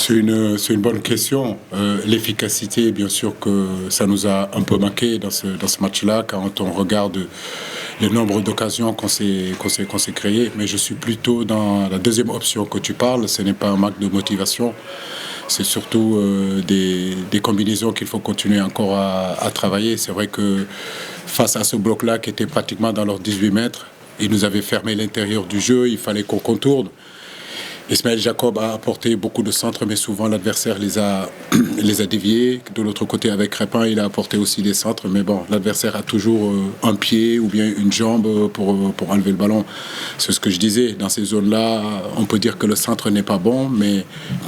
C'est une bonne question. L'efficacité, bien sûr que ça nous a un peu manqué dans ce match-là, quand on regarde le nombre d'occasions qu'on s'est créées. Mais je suis plutôt dans la deuxième option que tu parles. Ce n'est pas un manque de motivation. C'est surtout des combinaisons qu'il faut continuer encore à travailler. C'est vrai que face à ce bloc-là qui était pratiquement dans leurs 18 mètres, ils nous avaient fermé l'intérieur du jeu. Il fallait qu'on contourne. Ismaël Jacob a apporté beaucoup de centres, mais souvent l'adversaire les a déviés. De l'autre côté, avec Crépin, il a apporté aussi des centres, mais bon, l'adversaire a toujours un pied ou bien une jambe pour enlever le ballon. C'est ce que je disais. Dans ces zones-là, on peut dire que le centre n'est pas bon, mais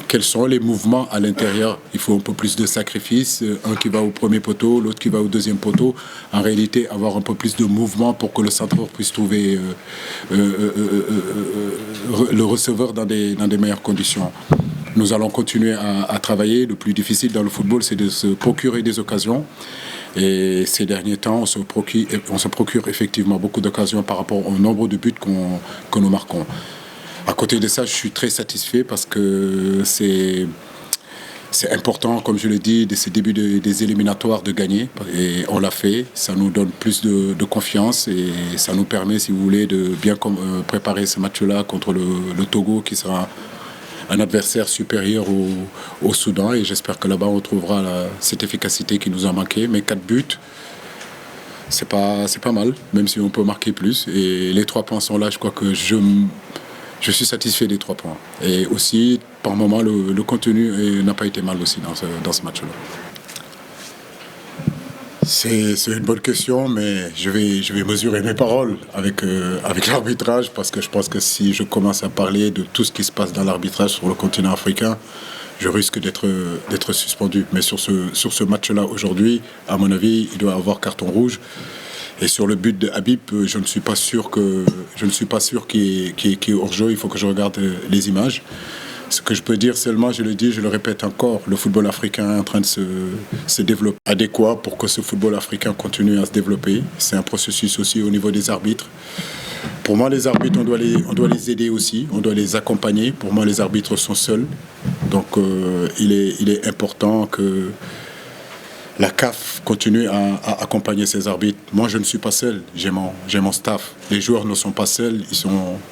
quels sont les mouvements à l'intérieur? Il faut un peu plus de sacrifice. Un qui va au premier poteau, l'autre qui va au deuxième poteau. En réalité, avoir un peu plus de mouvement pour que le centre puisse trouver le receveur dans des meilleures conditions. Nous allons continuer à travailler. Le plus difficile dans le football, c'est de se procurer des occasions. Et ces derniers temps, on se procure effectivement beaucoup d'occasions par rapport au nombre de buts que nous marquons. À côté de ça, je suis très satisfait parce que c'est important, comme je le dis, de ces débuts des éliminatoires de gagner. Et on l'a fait. Ça nous donne plus de confiance et ça nous permet, si vous voulez, de bien préparer ce match-là contre le Togo, qui sera un adversaire supérieur au Soudan. Et j'espère que là-bas, on trouvera cette efficacité qui nous a manqué. Mais 4 buts, c'est pas mal, même si on peut marquer plus. Et les 3 points sont là. Je crois que je suis satisfait des 3 points. Et aussi, par moment, le contenu n'a pas été mal aussi dans ce match-là. C'est une bonne question, mais je vais mesurer mes paroles avec l'arbitrage, parce que je pense que si je commence à parler de tout ce qui se passe dans l'arbitrage sur le continent africain, je risque d'être suspendu. Mais sur ce match-là aujourd'hui, à mon avis, il doit avoir carton rouge. Et sur le but de Habib, je ne suis pas sûr qu'il est hors-jeu. Il faut que je regarde les images. Ce que je peux dire seulement, je le dis, je le répète encore, le football africain est en train de se développer adéquat pour que ce football africain continue à se développer. C'est un processus aussi au niveau des arbitres. Pour moi, les arbitres, on doit les aider aussi, on doit les accompagner. Pour moi, les arbitres sont seuls. Donc, il est important que la CAF continue à accompagner ses arbitres. Moi, je ne suis pas seul, j'ai mon staff. Les joueurs ne sont pas seuls,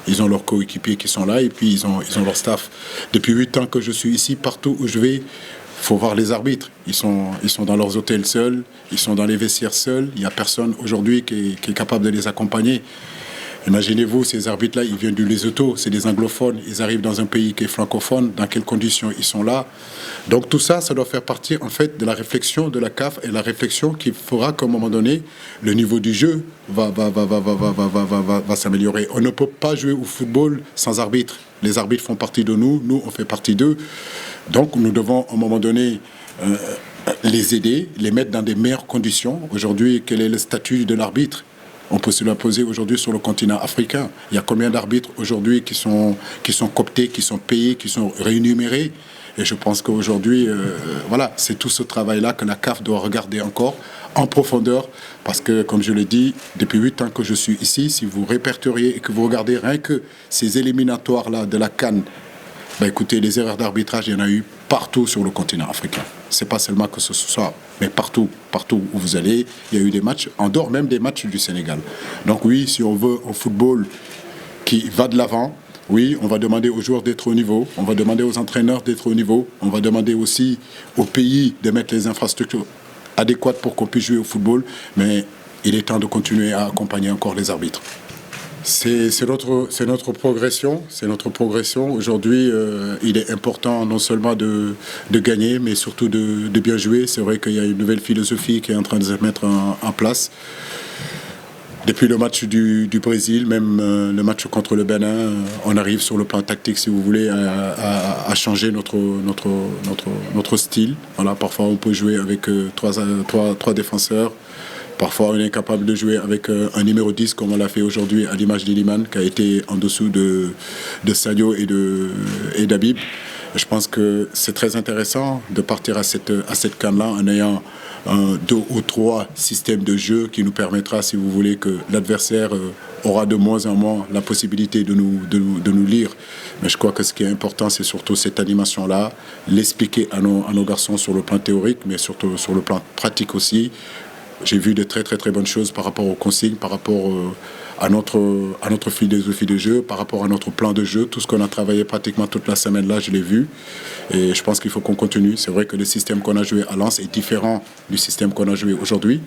ils ont leurs coéquipiers qui sont là et puis ils ont leur staff. Depuis 8 ans que je suis ici, partout où je vais, il faut voir les arbitres. Ils sont dans leurs hôtels seuls, ils sont dans les vestiaires seuls. Il n'y a personne aujourd'hui qui est capable de les accompagner. Imaginez-vous, ces arbitres-là, ils viennent du Lesotho, c'est des anglophones, ils arrivent dans un pays qui est francophone, dans quelles conditions ils sont là. Donc tout ça, ça doit faire partie en fait de la réflexion de la CAF et la réflexion qui fera qu'à un moment donné, le niveau du jeu va s'améliorer. On ne peut pas jouer au football sans arbitre. Les arbitres font partie de nous, nous on fait partie d'eux. Donc nous devons à un moment donné les aider, les mettre dans des meilleures conditions. Aujourd'hui, quel est le statut de l'arbitre ? On peut se la poser aujourd'hui sur le continent africain. Il y a combien d'arbitres aujourd'hui qui sont cooptés, qui sont payés, qui sont rémunérés? Et je pense qu'aujourd'hui, voilà, c'est tout ce travail-là que la CAF doit regarder encore en profondeur. Parce que, comme je l'ai dit, depuis 8 ans que je suis ici, si vous répertoriez et que vous regardez rien que ces éliminatoires-là de la CAN, ben écoutez, les erreurs d'arbitrage, il y en a eu partout sur le continent africain. Ce n'est pas seulement que ce soit, mais partout où vous allez, il y a eu des matchs, en dehors même des matchs du Sénégal. Donc oui, si on veut un football qui va de l'avant, oui, on va demander aux joueurs d'être au niveau, on va demander aux entraîneurs d'être au niveau, on va demander aussi au pays de mettre les infrastructures adéquates pour qu'on puisse jouer au football, mais il est temps de continuer à accompagner encore les arbitres. C'est notre progression. C'est notre progression. Aujourd'hui, il est important non seulement de gagner, mais surtout de bien jouer. C'est vrai qu'il y a une nouvelle philosophie qui est en train de se mettre en place. Depuis le match du Brésil, même le match contre le Bénin, on arrive sur le plan tactique, si vous voulez, à changer notre style. Voilà, parfois, on peut jouer avec trois défenseurs. Parfois, on est capable de jouer avec un numéro 10, comme on l'a fait aujourd'hui à l'image d'Iliman, qui a été en dessous de Sadio et d'Habib. Je pense que c'est très intéressant de partir à cette CAN-là en ayant 2 ou 3 systèmes de jeu qui nous permettra, si vous voulez, que l'adversaire aura de moins en moins la possibilité de nous lire. Mais je crois que ce qui est important, c'est surtout cette animation-là, l'expliquer à nos garçons sur le plan théorique, mais surtout sur le plan pratique aussi. J'ai vu de très très très bonnes choses par rapport aux consignes, par rapport à notre philosophie de jeu, par rapport à notre plan de jeu. Tout ce qu'on a travaillé pratiquement toute la semaine là, je l'ai vu. Et je pense qu'il faut qu'on continue. C'est vrai que le système qu'on a joué à Lens est différent du système qu'on a joué aujourd'hui.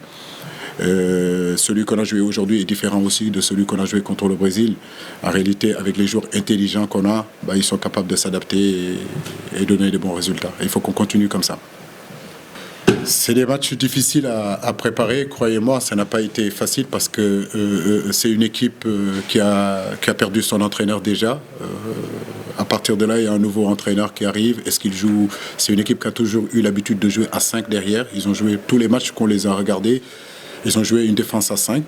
Celui qu'on a joué aujourd'hui est différent aussi de celui qu'on a joué contre le Brésil. En réalité, avec les joueurs intelligents qu'on a, ils sont capables de s'adapter et donner de bons résultats. Et il faut qu'on continue comme ça. C'est des matchs difficiles à préparer, croyez-moi, ça n'a pas été facile parce que c'est une équipe qui a perdu son entraîneur déjà. À partir de là, il y a un nouveau entraîneur qui arrive. Est-ce qu'il joue? C'est une équipe qui a toujours eu l'habitude de jouer à 5 derrière. Ils ont joué tous les matchs qu'on les a regardés. Ils ont joué une défense à 5.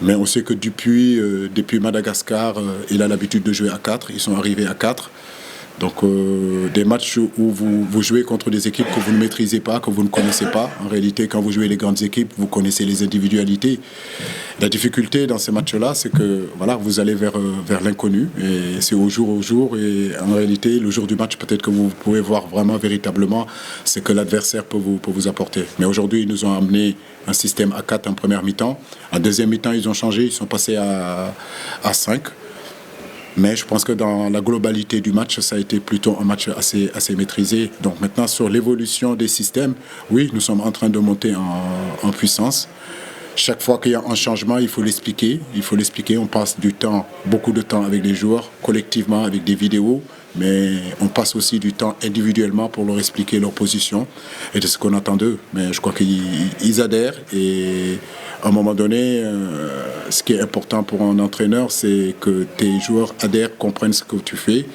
Mais on sait que depuis Madagascar, il a l'habitude de jouer à 4. Ils sont arrivés à 4. Donc des matchs où vous jouez contre des équipes que vous ne maîtrisez pas, que vous ne connaissez pas. En réalité, quand vous jouez les grandes équipes, vous connaissez les individualités. La difficulté dans ces matchs-là, c'est que voilà, vous allez vers l'inconnu. Et c'est au jour. Et en réalité, le jour du match, peut-être que vous pouvez voir vraiment, véritablement, ce que l'adversaire peut vous apporter. Mais aujourd'hui, ils nous ont amené un système à 4 en première mi-temps. En deuxième mi-temps, ils ont changé, ils sont passés à 5. Mais je pense que dans la globalité du match, ça a été plutôt un match assez maîtrisé. Donc maintenant, sur l'évolution des systèmes, oui, nous sommes en train de monter en puissance. Chaque fois qu'il y a un changement, il faut l'expliquer. On passe beaucoup de temps avec les joueurs, collectivement, avec des vidéos. Mais on passe aussi du temps individuellement pour leur expliquer leur position et de ce qu'on attend d'eux. Mais je crois qu'ils adhèrent et à un moment donné, ce qui est important pour un entraîneur, c'est que tes joueurs adhèrent, comprennent ce que tu fais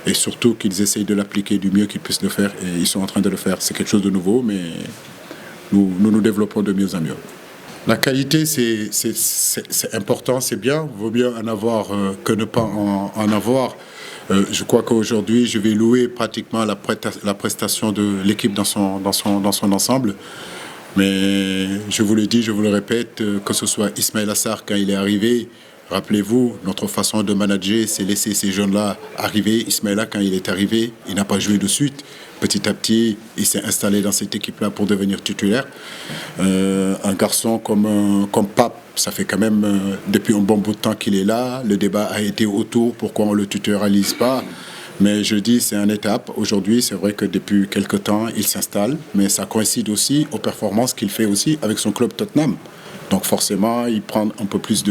et surtout qu'ils essayent de l'appliquer du mieux qu'ils puissent le faire. Et ils sont en train de le faire. C'est quelque chose de nouveau, mais nous développons de mieux en mieux. La qualité, c'est important, c'est bien. Il vaut mieux en avoir que ne pas en avoir. Je crois qu'aujourd'hui, je vais louer pratiquement la prestation de l'équipe dans son ensemble. Mais je vous le dis, je vous le répète, que ce soit Ismaïla Sarr quand il est arrivé, rappelez-vous, notre façon de manager, c'est laisser ces jeunes-là arriver. Ismaïla, quand il est arrivé, il n'a pas joué de suite. Petit à petit, il s'est installé dans cette équipe-là pour devenir titulaire. Un garçon comme Pape, ça fait quand même depuis un bon bout de temps qu'il est là. Le débat a été autour, pourquoi on ne le tutoralise pas. Mais je dis, c'est une étape. Aujourd'hui, c'est vrai que depuis quelque temps, il s'installe. Mais ça coïncide aussi aux performances qu'il fait aussi avec son club Tottenham. Donc forcément, il prend un peu plus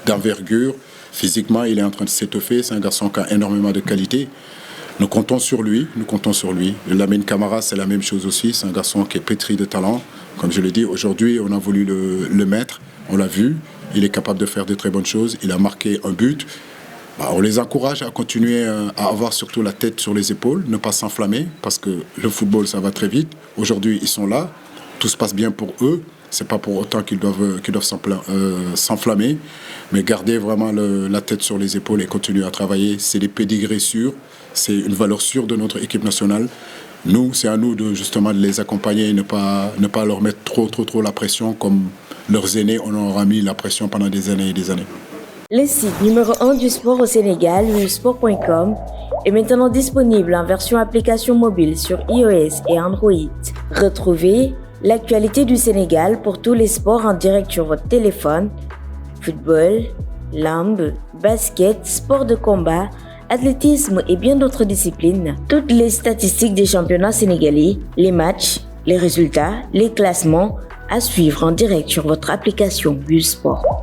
d'envergure. Physiquement, il est en train de s'étoffer. C'est un garçon qui a énormément de qualité. Nous comptons sur lui. Lamine Camara, c'est la même chose aussi. C'est un garçon qui est pétri de talent. Comme je l'ai dit, aujourd'hui, on a voulu le mettre. On l'a vu. Il est capable de faire de très bonnes choses. Il a marqué un but. On les encourage à continuer à avoir surtout la tête sur les épaules, ne pas s'enflammer, parce que le football, ça va très vite. Aujourd'hui, ils sont là. Tout se passe bien pour eux. Ce n'est pas pour autant qu'ils doivent s'enflammer, mais garder vraiment la tête sur les épaules et continuer à travailler. C'est des pédigrés sûrs, c'est une valeur sûre de notre équipe nationale. Nous, c'est à nous de les accompagner et ne pas leur mettre trop la pression comme leurs aînés, on leur a mis la pression pendant des années et des années. Le site numéro 1 du sport au Sénégal, www.sport.com, est maintenant disponible en version application mobile sur iOS et Android. Retrouvez l'actualité du Sénégal pour tous les sports en direct sur votre téléphone. Football, lambe, basket, sport de combat, athlétisme et bien d'autres disciplines. Toutes les statistiques des championnats sénégalais, les matchs, les résultats, les classements à suivre en direct sur votre application Busport.